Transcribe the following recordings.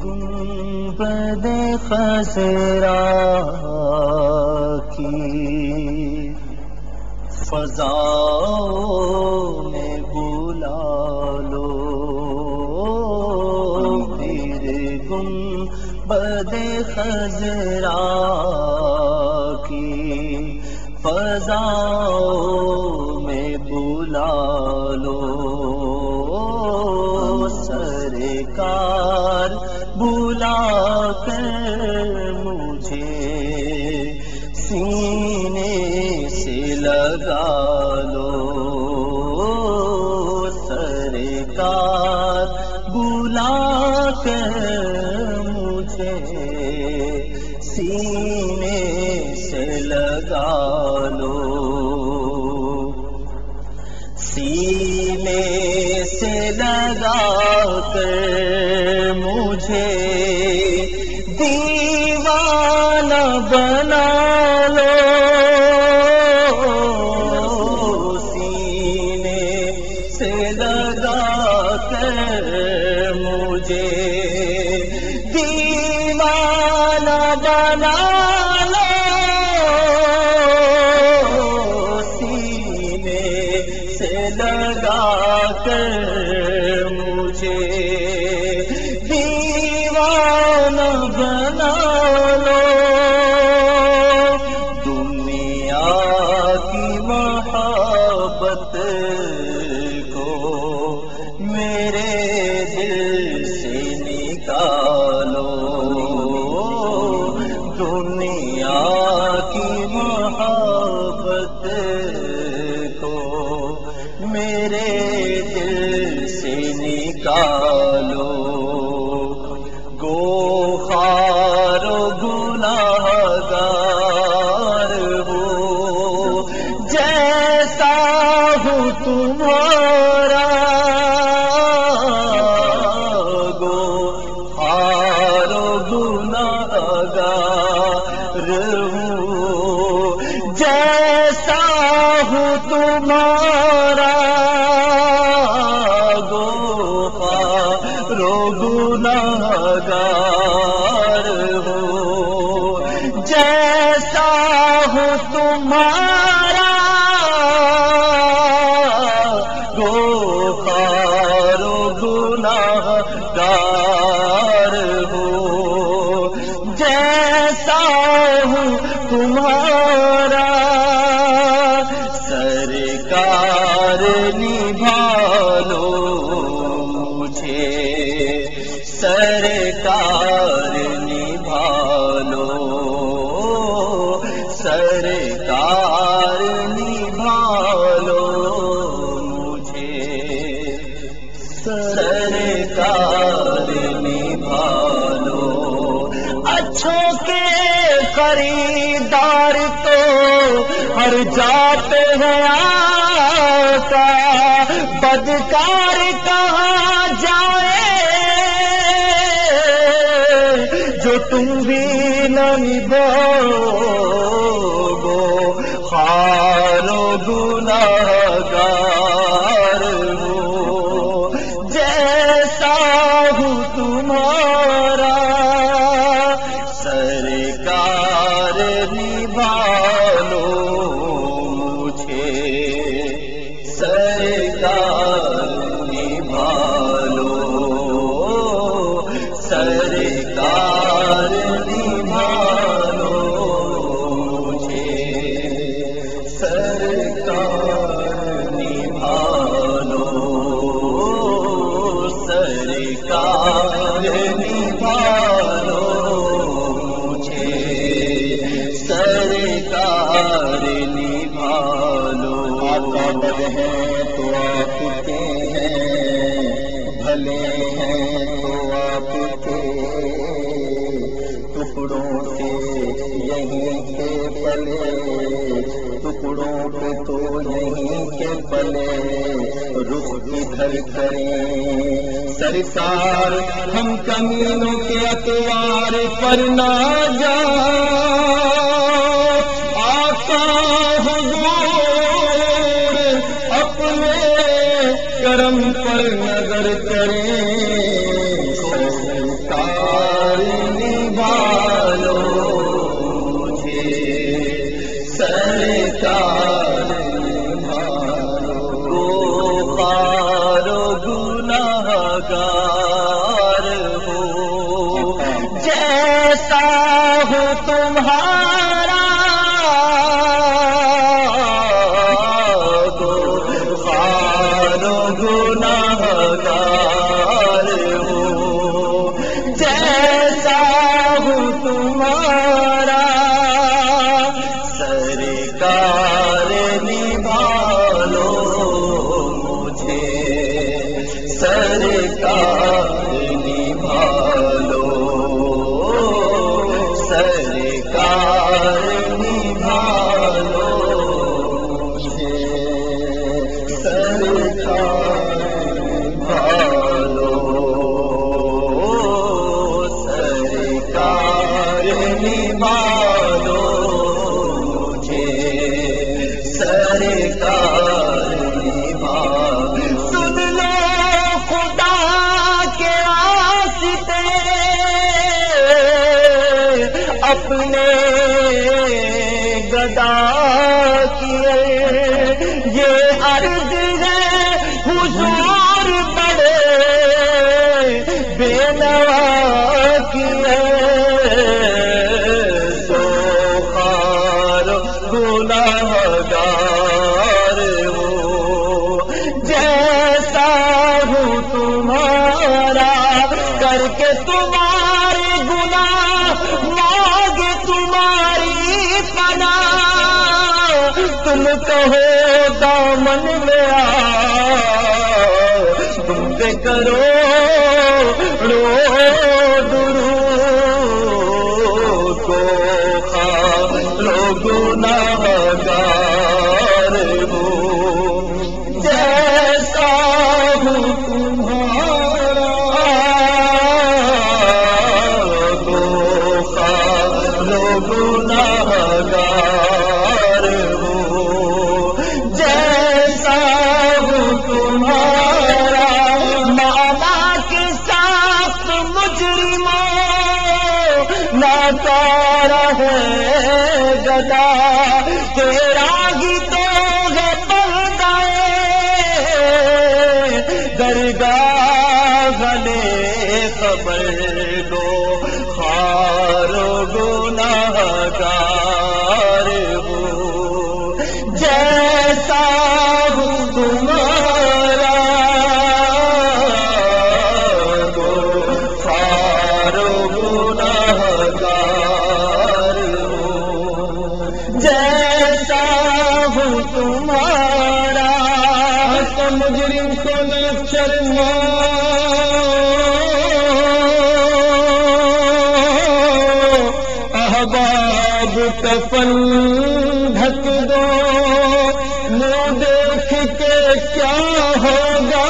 گنبد خضرا کی فضاؤں میں بلا لو، پھر گنبد خضرا کی فضاؤں میں بلا لو، سرکار بلا کر مجھے سینے سے لگا لو، سرکار بلا کر مجھے سینے سے لگا لو، سینے سے لگا کر مجھے دیوانہ بنا لو، سینے سے لگا کر مجھے دیوانہ بنا لو، سینے سے لگا کر مجھے دیوانہ بنا لو، دنیا کی محبت کو میرے دل سے نکالو، دنیا کی محبت کو میرے دل سے نکالو، گوہار و گناہگار ہو جیسا ہوں تمہارا، گوہار و گناہگار ہوں جیسا ہوں تمہارا، گوہار و گناہگار ہوں جیسا ہوں تمہارا، گوہار و گناہگار ہوں جیسا ہوں تمہارا، سرکار نبھالو مجھے، سرکار نبھالو، سرکار نبھالو مجھے، سرکار نبھالو، اچھوں کے خریدار تو ہر جاتے ہیں آقا، بدکار کہاں جائے جو تم بھی نہ نبھاؤ، خار و گناہگار ہو جیسا ہوں تمہارا، سرکار نبھالو مجھے، سرکار نبھالو، سرکار نبھالو مجھے، سرکار نبھالو، سرکار نبھالو مجھے، سرکار نبھالو، آقا بد ہیں تو آپ کے ہیں، بھلے ہیں تو آپ کے، ٹکڑوں سے یہیں کے پلے، ٹکڑوں پہ تو یہیں کے پلے، رخ کدھر کریں سرکار، ہم کمینوں کے اتوار پر نہ جائیں، آقا حضور اپنے کرم پر نظر کریں، گنہگار ہوں، جیسا ہوں تمہارا غار و گنہگار ہوں، جیسا ہوں تمہارا سرکار نبھالو مجھے، سرکار نبھالو، سرکار نبھالو مجھے، سرکار نبھالو، سرکار نبھالو مجھے، سرکار نبھالو۔ سن لو خدا کے واسطے اپنے گدا کیے، یہ عرض ہے حضور بڑے بے نوا کیے، سو خار گنہگار ہوں، جیسا ہوں تمہارا، کر کے تمہارے گناہ مانگ تمہاری پناہ، تم کہو دامن میں آ، تم پہ کرو رو درود کو لو گنہگار ہوں، جیسا ہوں تمہارا لو گنہگار ہوں، جیسا ہوں تمہارا مالا کے ساتھ مجرموں ناکار ہے گدا، تیرا ہی تو ہے پردائے درگاہ گلے خبر گو خار و گنہگار ہوں، جیسا ہوں تمہارا گو خار و گنہگار ہوں، جیسا ہوں تمہارا۔ تو مجرم کو لیکچر احباب کفن ڈھک دو، منہ دیکھ کے کیا ہوگا،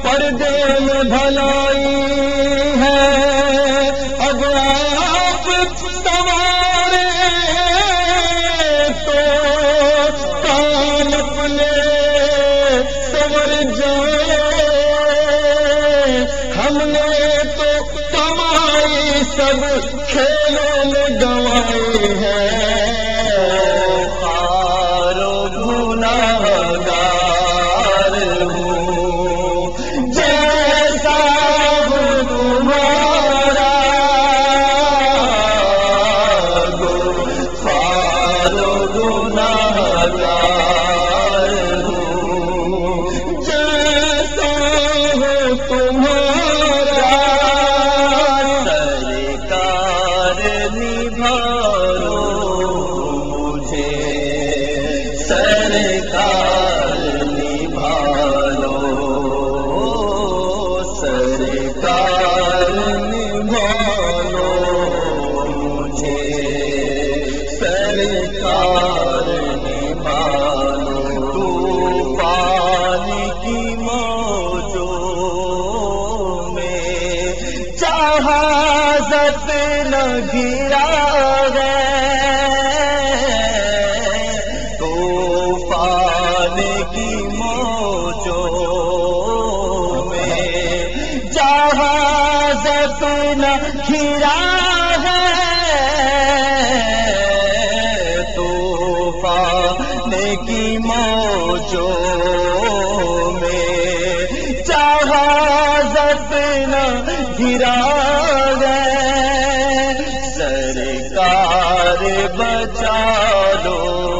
پردے میں بھلائی ہے، اگر آپ سوارے تو کان اپنے سور جائے، ہم نے تو کمائی سب کھیلوں میں گنوائی ہے، خار و گنہگار ہوں، جیسا ہوں تمہارا خار و گنہگار ہوں، جیسا ہوں تمہارا سرکار نبھالو مجھے، سرکار نبھالو، سرکار نبھالو مجھے، سرکار نبھالو، طوفان کی موجوں میں جہازت نہ گرا ہے، طوفان کی موجوں میں جہازت نہ گرا ہے، کی موجوں میں چاہا نہ گرا گئے، سرکار بچا لو